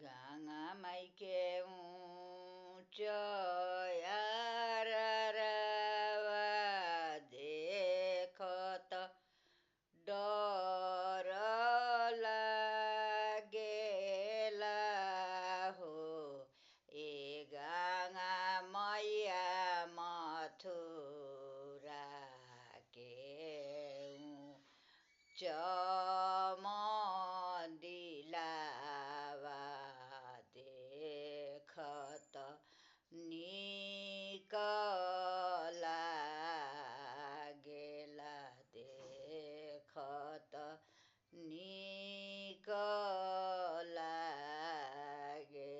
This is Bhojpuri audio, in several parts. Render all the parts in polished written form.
गाङा माइके उँच यारावा देखत डर लागेला हो। ए गाङा मैया मथुरा के चमदिलावा देखत निक लागेला देखत निक लागे।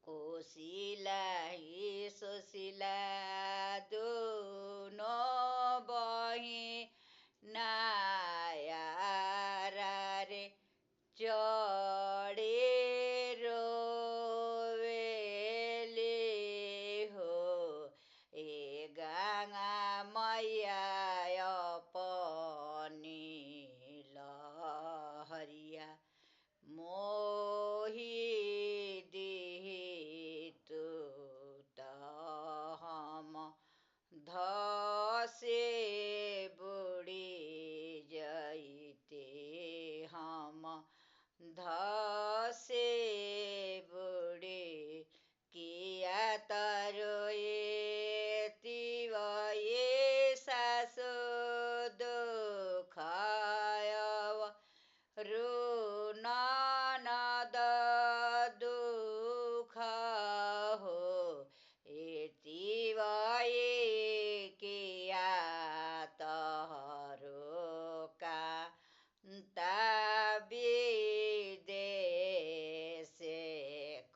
कोसिलाई सोसिला दुनो बहिनायारा रे चढे रोवेली हो। ए गाङा मैया अपनी लहरिया मोही दिहितु त हम धसे बुढी जैते हम धसे बुढी किया तरोए तिवये सासु दुखायव रुननद दुख हो। तिवये किया तहरो कान्ता विदेशे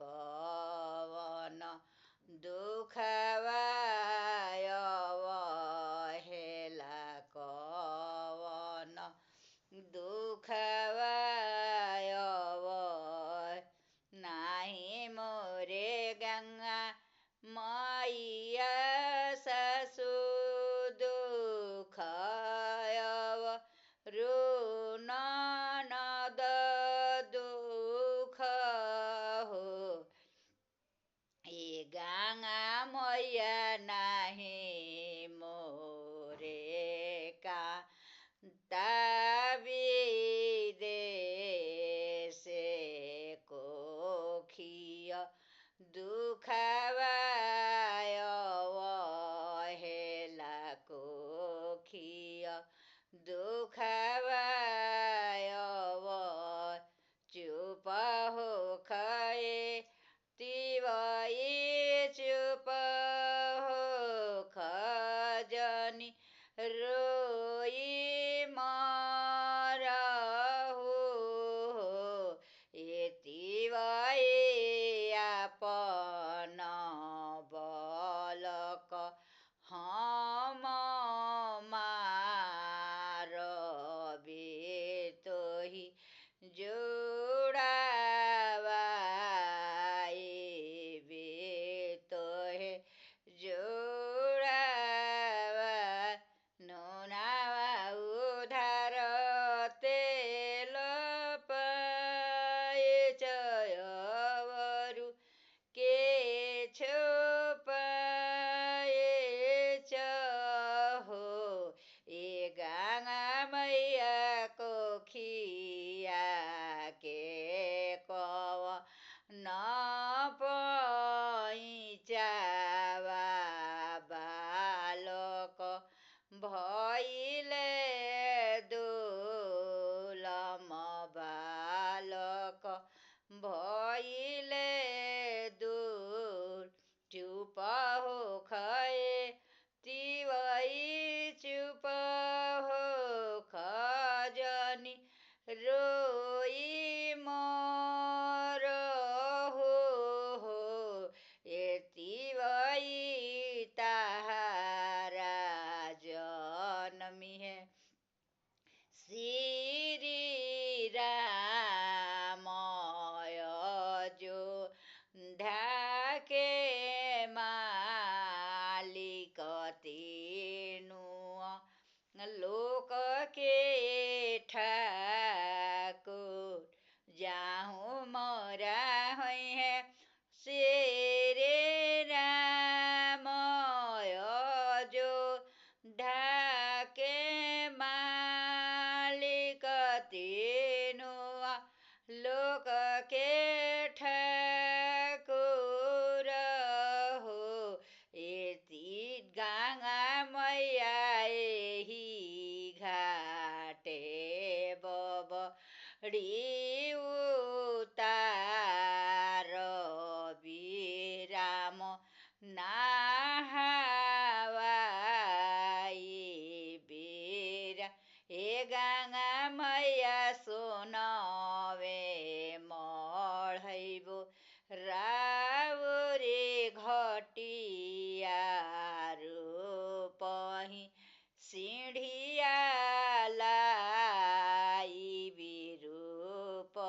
कवन दुखवायवहेला कवन दुखवायव नाही मोरे गङ्गा मैया सासु दुखायव रुननद दुख हो। ए गाङा मैया नाही मोरे कान्ता विदेशे कोखिय दुखवायवहेला कोखिय दुखवायव चुप हो खए तिवये चुप हो खजनी रोई मरहु हो। तिवये आपन बलक हम मारबे तोहि जोडावाइबे तोहे जोडावा नुनावा उधार तेल पाए चयवरु के छो पाए हो। ए गाङा मैया कोखिया के कव न पैचावा बालक भइले दुलम बालक भइले दुल चुप हो खए तिवई चुप हो खजनी रोई मरहु हो। तिवई ताहारा जनमिहे श्री रामय जो ढाके मालिक तेनु लोक के ठाकुर लोक के ठाकुर हो यति गङ्गा मैया यही घाटे बबडी उता